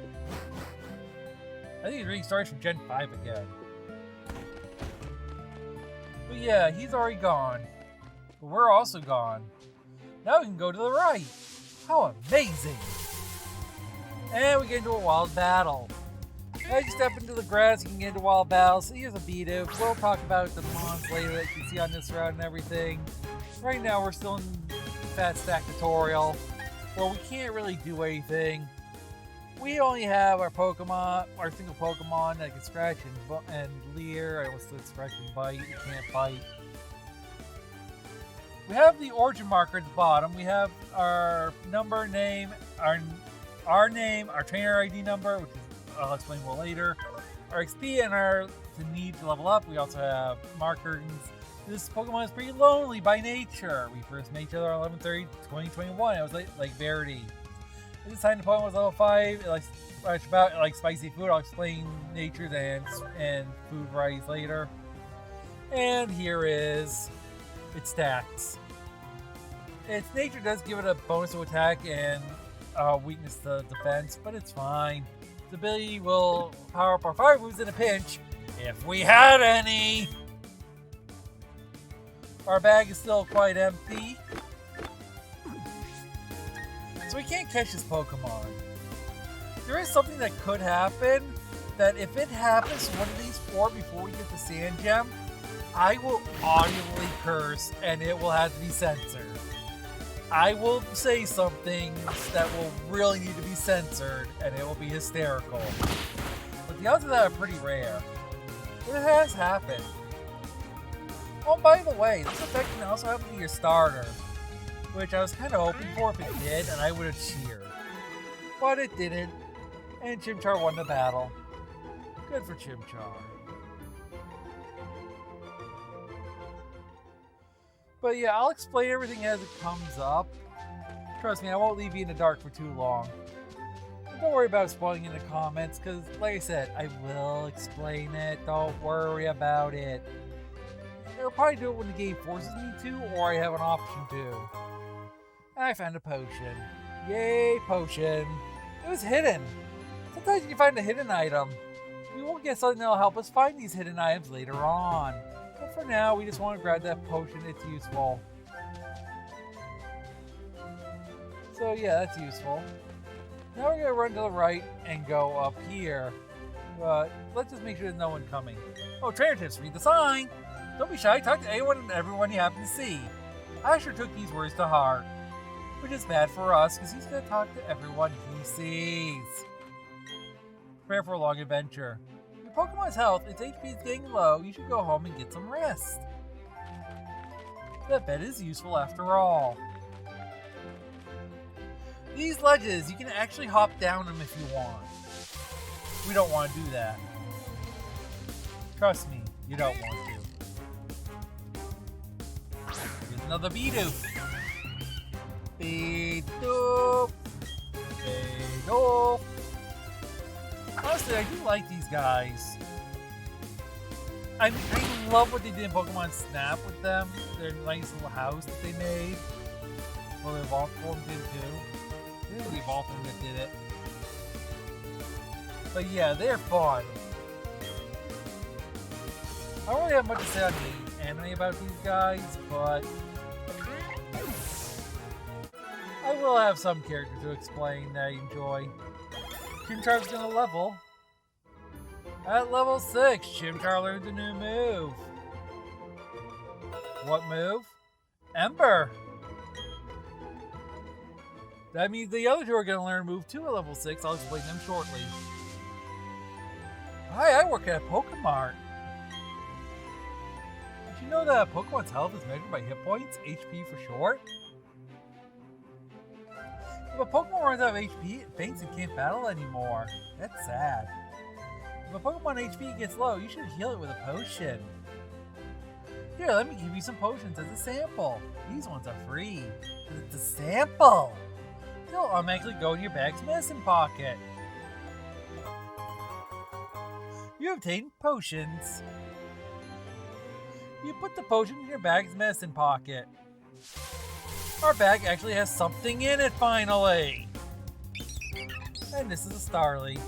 I think he's reading stories from Gen 5 again. But yeah, he's already gone. But we're also gone. Now we can go to the right. How amazing! And we get into a wild battle. As you step into the grass, you can get into wild battles. So here's a beat-up. We'll talk about the mons later that you can see on this route and everything. Right now, we're still in Fat Stack tutorial, where we can't really do anything. We only have our Pokemon, our single Pokemon that can scratch and leer. I almost said scratch and bite. You can't bite. We have the origin marker at the bottom. We have our number, name, our name, our trainer ID number, which is I'll explain more later. Our XP and our need to level up. We also have markers. This Pokemon is pretty lonely by nature. We first met each other on 11/30/2021. It was like Verity. At this time, the Pokemon was level 5. It likes spicy food. I'll explain natures and food varieties later. And here is its stats. Its nature does give it a bonus to attack and weakness to defense, but it's fine. Its ability will power up our fire moves in a pinch, if we had any. Our bag is still quite empty, so we can't catch this Pokemon. there is something that could happen, that if it happens to one of these 4 before we get the sandgem, I will audibly curse and it will have to be censored. I will say some things that will really need to be censored and it will be hysterical. But the odds of that are pretty rare. But it has happened. Oh, by the way, this effect can also happen to your starter, which I was kind of hoping for if it did, and I would have cheered. But it didn't, and Chimchar won the battle. Good for Chimchar. But yeah, I'll explain everything as it comes up. Trust me, I won't leave you in the dark for too long. But don't worry about spoiling in the comments, because like I said, I will explain it. Don't worry about it. I'll probably do it when the game forces me to, or I have an option to. And I found a potion. Yay, potion. It was hidden. Sometimes you can find a hidden item. We will get something that'll help us find these hidden items later on. But for now, we just want to grab that potion. It's useful. So yeah, that's useful. Now we're going to run to the right and go up here. But let's just make sure there's no one coming. Oh, trainer tips, read the sign. Don't be shy, talk to anyone and everyone you happen to see. Asher took these words to heart. Which is bad for us, because he's going to talk to everyone he sees. Prepare for a long adventure. Your Pokemon's health, its HP is getting low, you should go home and get some rest. That bed is useful after all. These ledges, you can actually hop down them if you want. We don't want to do that. Trust me, you don't want to. Here's another Bidoof. Bidoof. Bidoof. Honestly, I do like these guys. I love what they did in Pokemon Snap with them. Their nice little house that they made. Well, the Evolved form did too. It was the Evolved form that did it. But yeah, they're fun. I don't really have much to say on the anime about these guys, but I will have some characters to explain that I enjoy. Chimchar's gonna level. At level 6, Chimchar learns a new move. What move? Ember. That means the other two are gonna learn a move too at level 6. I'll explain them shortly. Hi, I work at Pokemart. Did you know that Pokemon's health is measured by hit points, HP for short? If a Pokemon runs out of HP, it faints and can't battle anymore. That's sad. If a Pokemon HP gets low, you should heal it with a potion. Here, let me give you some potions as a sample. These ones are free. It's a sample. They'll automatically go in your bag's medicine pocket. You obtain potions. You put the potion in your bag's medicine pocket. Our bag actually has something in it finally! And this is a Starly.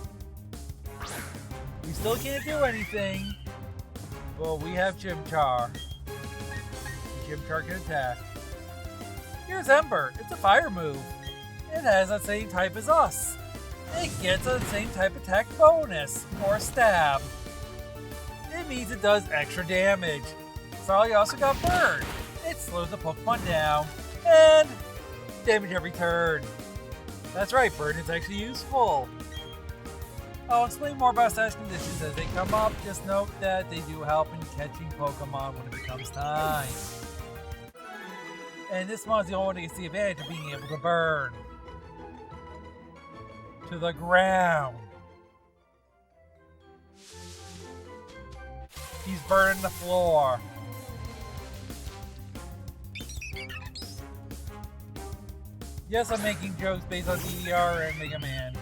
We still can't do anything, but we have Chimchar. Chimchar can attack. Here's Ember. It's a fire move. It has the same type as us. It gets the same type attack bonus, or stab. It means it does extra damage. Starly also got Burn. It slows the Pokemon down. And damage every turn. That's right, Burn is actually useful. I'll explain more about status conditions as they come up. Just note that they do help in catching Pokemon when it becomes time. And this one's the only one that gets the advantage of being able to burn. To the ground. He's burning the floor. Yes, I'm making jokes based on DDR and Mega Man.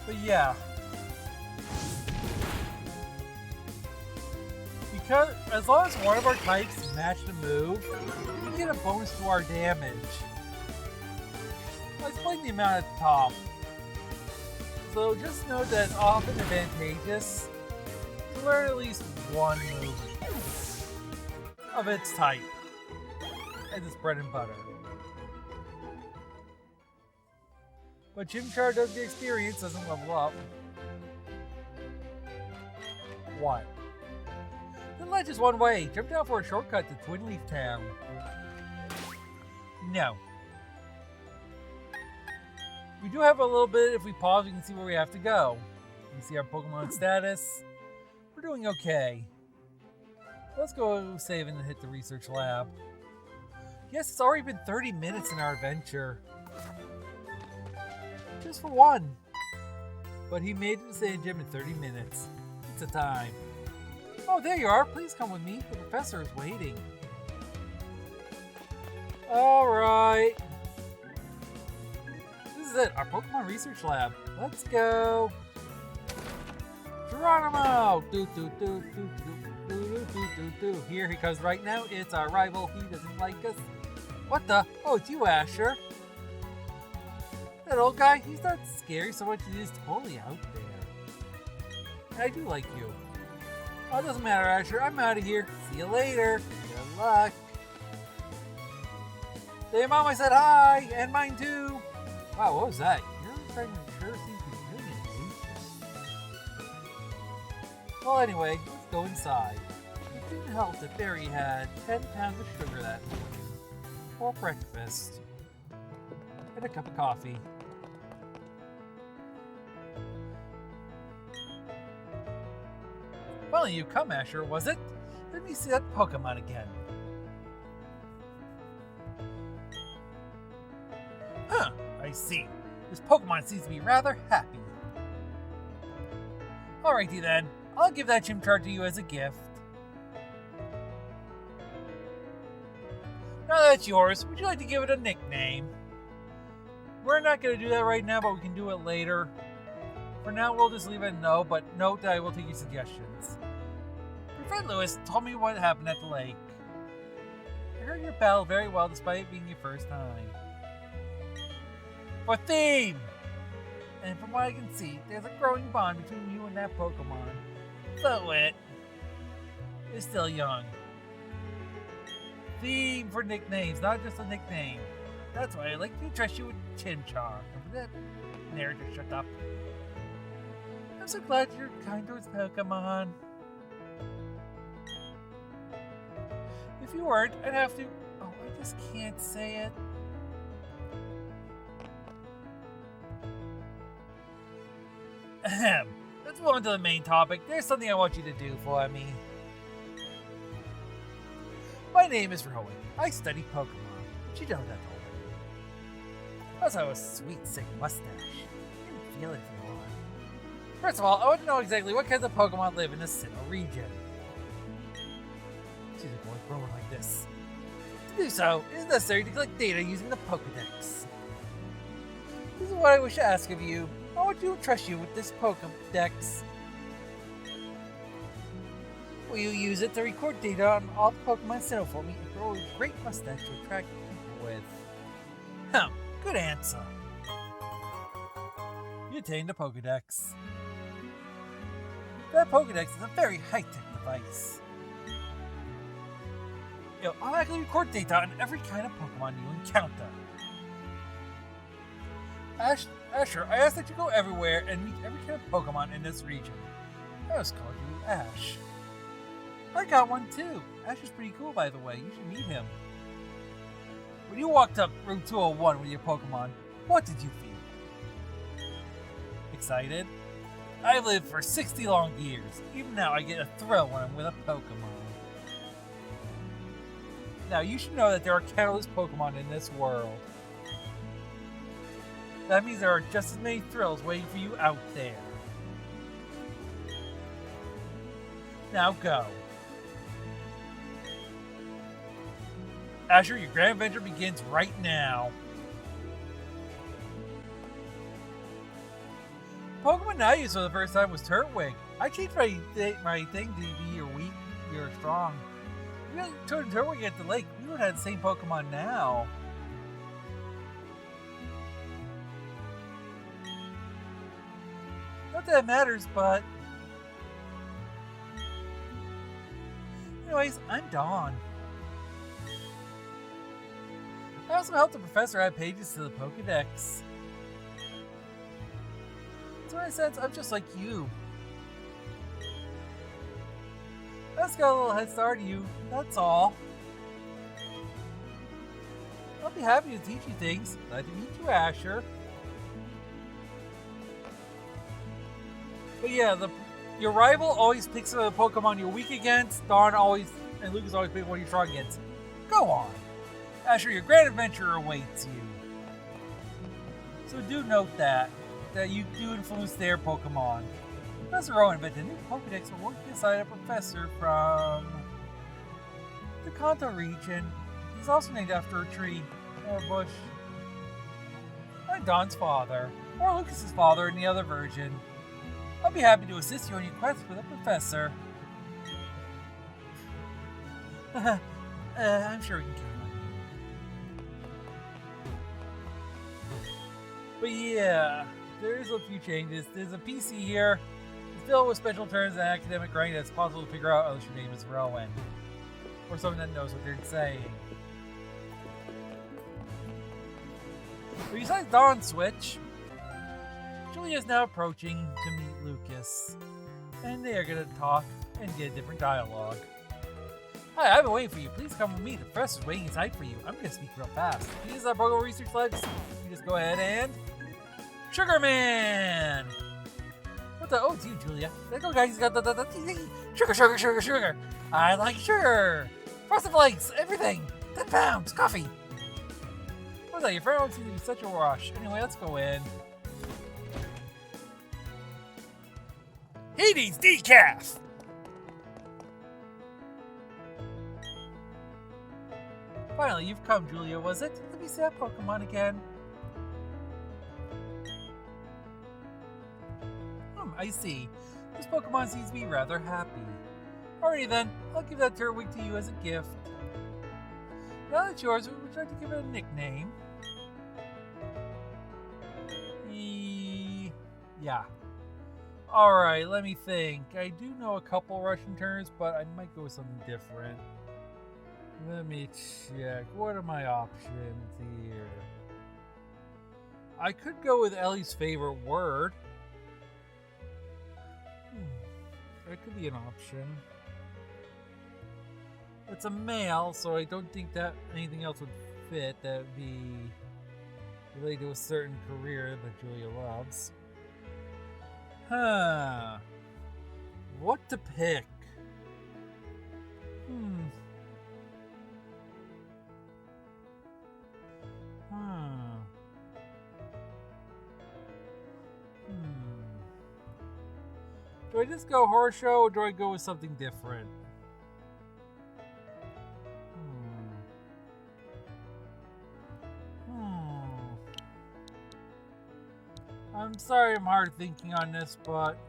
But yeah. Because as long as one of our types match the move, we get a bonus to our damage. I'll explain the amount at the top. So just note that it's often advantageous to learn at least one move of its type. As its bread and butter. But Chimchar does get experience, doesn't level up. What? The ledge is one way. Jump down for a shortcut to Twin Leaf Town. No. We do have a little bit. If we pause, we can see where we have to go. We can see our Pokemon status. We're doing okay. Let's go save and hit the research lab. Yes, it's already been 30 minutes in our adventure. Just for one. But he made it to Sandgem in 30 minutes. It's a time. Oh, there you are. Please come with me. The professor is waiting. Alright. This is it. Our Pokemon Research Lab. Let's go. Geronimo! Here he comes right now. It's our rival. He doesn't like us. What the? Oh, it's you, Asher. That old guy, he's not scary so much. He is totally out there. I do like you. Oh, it doesn't matter, Asher. I'm out of here. See you later. Good luck. Hey, Mom, I said hi. And mine too. Wow, what was that? You're trying to sure seems to be really impatient. Well, anyway, let's go inside. It didn't help that Barry had 10 pounds of sugar that morning for breakfast and a cup of coffee. Finally, you come, Asher, was it? Let me see that Pokemon again. Huh, I see. This Pokemon seems to be rather happy. Alrighty then, I'll give that Chimchar to you as a gift. Now that it's yours, would you like to give it a nickname? We're not going to do that right now, but we can do it later. For now, we'll just leave it no, but note that I will take your suggestions. Your friend Lewis told me what happened at the lake. I heard your battle very well despite it being your first time. For theme! And from what I can see, there's a growing bond between you and that Pokemon. Though it is still young. Theme for nicknames, not just a nickname. That's why I like to trust you with Chimchar. Remember that? Narrator, shut up. I'm so glad you're kind towards Pokemon. If you weren't, I'd have to... Oh, I just can't say it. Ahem. Let's move on to the main topic. There's something I want you to do for me. My name is Rowan. I study Pokemon. But you know that already. Plus, I have a sweet, sick mustache. I can feel it for Rowan. First of all, I want to know exactly what kinds of Pokemon live in the Sinnoh region. She's a boy growing like this. To do so, it is necessary to collect data using the Pokédex. This is what I wish to ask of you. I want to trust you with this Pokédex. Will you use it to record data on all the Pokemon Sinnoh for me and grow a great mustache to attract people with? Good answer. You attained the Pokédex. That Pokédex is a very high-tech device. It'll automatically record data on every kind of Pokemon you encounter. Asher, I ask that you go everywhere and meet every kind of Pokemon in this region. I was calling you Ash. I got one too. Ash is pretty cool, by the way. You should meet him. When you walked up Route 201 with your Pokemon, what did you feel? Excited? I've lived for 60 long years. Even now, I get a thrill when I'm with a Pokemon. Now, you should know that there are countless Pokemon in this world. That means there are just as many thrills waiting for you out there. Now go. Asher, your grand adventure begins right now. Pokemon I used for the first time was Turtwig. I changed my thing to be your weak, your strong. If we had turned Turtwig at the lake, we would have the same Pokemon now. Not that it matters, but... Anyways, I'm Dawn. I also helped the professor add pages to the Pokédex. So in a sense, I'm just like you. I just got a little head start of you, that's all. I'll be happy to teach you things. Glad to meet you, Asher. But yeah, your rival always picks a Pokemon you're weak against. Dawn always, and Lucas always picks one you're strong against. Go on. Asher, your grand adventure awaits you. So do note that you do influence their Pokemon. Professor Owen invented a new Pokedex for working beside a professor from the Kanto region. He's also named after a tree or a bush. I'm Don's father, or Lucas's father in the other version. I'll be happy to assist you on your quest for the professor. I'm sure we can count on you. But yeah, there's a few changes. There's a PC here. It's filled with special terms and academic writing that's possible to figure out unless your name is Rowan. Or someone that knows what they're saying. But besides Dawn's Switch, Julia is now approaching to meet Lucas. And they are going to talk and get a different dialogue. Hi, I've been waiting for you. Please come with me. The professor's waiting inside for you. I'm going to speak real fast. This is our Pokemon Research Lab. You just go ahead and... Sugar Man! What the? Oh, it's you, Julia. There you go, guys. He's got the sugar. I like sugar. Frosted Flakes, everything. 10 pounds, coffee. What's that? Your friend always seems to be such a rush. Anyway, let's go in. He needs decaf! Finally, you've come, Julia, was it? Let me see that Pokemon again. I see. This Pokemon seems to be rather happy. Alrighty then, I'll give that Turtwig to you as a gift. Now that's yours, would you like to give it a nickname? Yeah. Alright, let me think. I do know a couple Russian terms, but I might go with something different. Let me check. What are my options here? I could go with Ellie's favorite word. That could be an option. It's a male, so I don't think that anything else would fit that would be related to a certain career that Julia loves. Huh. What to pick? Do I just go horror show or do I go with something different? I'm sorry I'm hard thinking on this, but...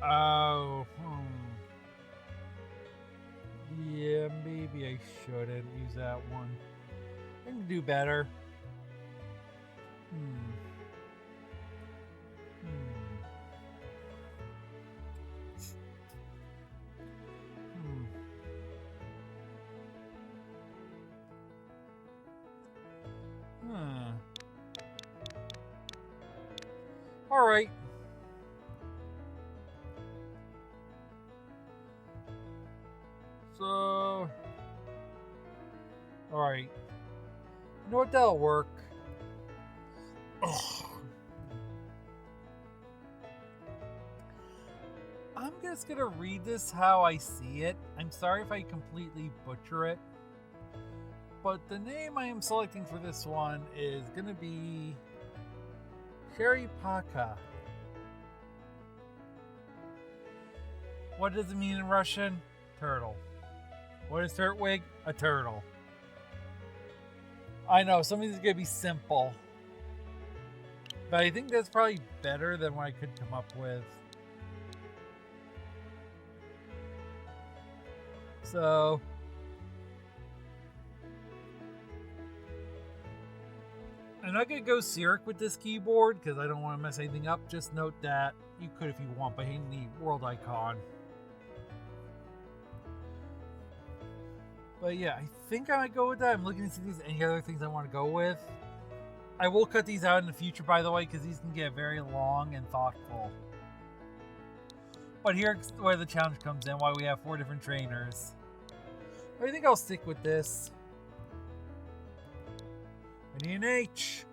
Oh, yeah, maybe I shouldn't use that one. I can do better. All right. So, all right. You know what? That'll work. Ugh. I'm just gonna read this how I see it. I'm sorry if I completely butcher it, but the name I am selecting for this one is gonna be Sheripaka. What does it mean in Russian? Turtle. What is Turtwig? A turtle. I know, some of these are going to be simple. But I think that's probably better than what I could come up with. So... I'm not going to go Xeric with this keyboard because I don't want to mess anything up. Just note that you could if you want by hitting the world icon. But yeah, I think I might go with that. I'm looking to see if there's any other things I want to go with. I will cut these out in the future, by the way, because these can get very long and thoughtful. But here's where the challenge comes in, why we have 4 different trainers. I think I'll stick with this. I need an H.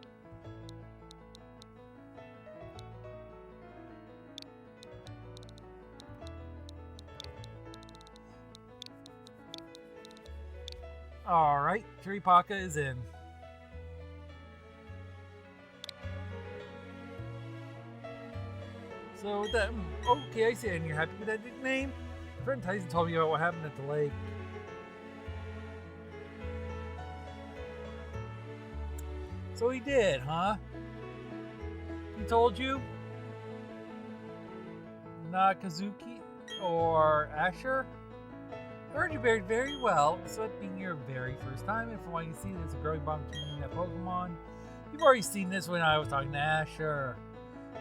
Alright, Kiripaka is in. So with that, okay, I see, and you're happy with that nickname? My friend Tyson told me about what happened at the lake. So he did, huh? He told you? Not Kazuki or Asher? I heard you fared very well, despite being your very first time, and from what you see, there's a growing bond between that Pokemon. You've already seen this when I was talking to Asher.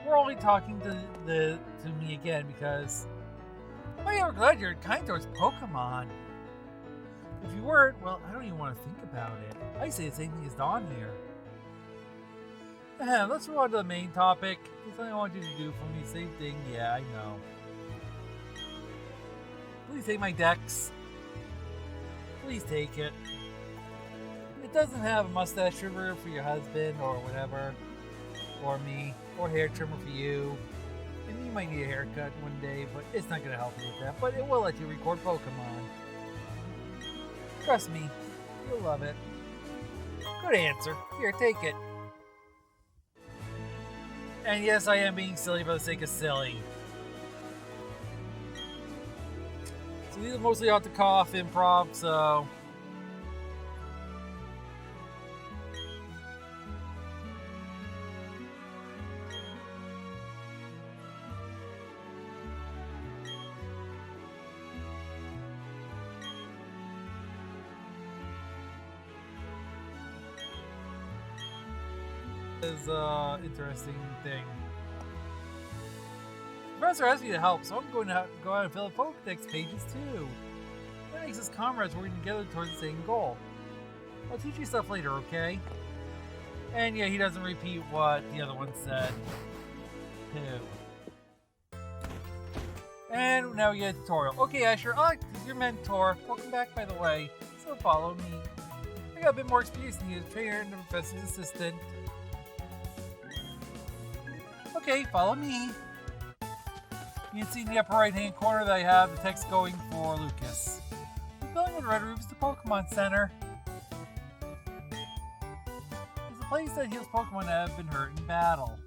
We're only talking to me again because I'm glad you're kind towards Pokemon. If you weren't, well, I don't even want to think about it. I say the same thing as Dawn here. Let's move on to the main topic. There's something I want you to do for me. Same thing, yeah, I know. Please take my dex. Please take it. It doesn't have a mustache trimmer for your husband or whatever. Or me. Or hair trimmer for you. And you might need a haircut one day, but it's not going to help you with that. But it will let you record Pokemon. Trust me. You'll love it. Good answer. Here, take it. And yes, I am being silly for the sake of silly. So these are mostly off the cuff improv, so... is interesting thing. The professor asked me to help, so I'm going to go out and fill up Pokedex pages too. That makes us comrades working together towards the same goal. I'll teach you stuff later, okay? And yeah, he doesn't repeat what the other one said. Too. And now we get a tutorial. Okay, Asher, your mentor. Welcome back, by the way. So follow me. I got a bit more experience than you as a trainer and the professor's assistant. Okay, follow me. You can see in the upper right hand corner that I have the text going for Lucas. The building with red roof is the Pokemon Center. It's a place that heals Pokemon that have been hurt in battle.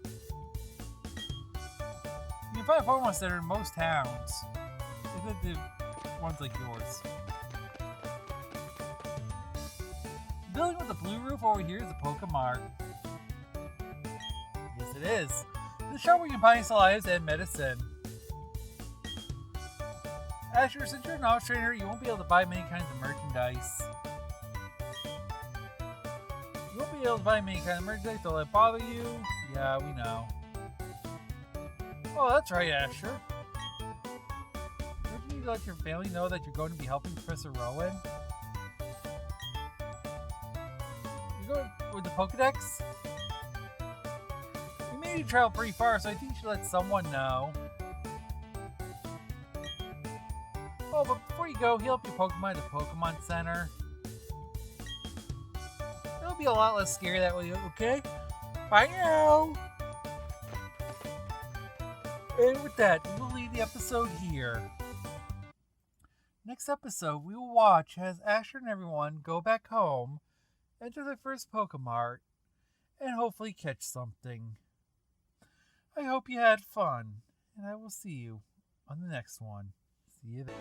You can find a Pokemon Center in most towns, except the ones like yours. The building with the blue roof over here is the Pokemart. Yes, it is. The shop where you can buy supplies and medicine. Asher, since you're a novice trainer, you won't be able to buy many kinds of merchandise. You won't be able to buy many kinds of merchandise, don't let it bother you. Yeah, we know. Oh, that's right, Asher. Don't you need to let your family know that you're going to be helping Professor Rowan? You're going with the Pokedex? You travel pretty far, so I think you should let someone know. Oh, but before you go, heal up your Pokemon at the Pokemon Center. It'll be a lot less scary that way, okay? Bye now! And with that, we will leave the episode here. Next episode, we will watch as Asher and everyone go back home, enter their first Pokemart, and hopefully catch something. I hope you had fun, and I will see you on the next one. See you then.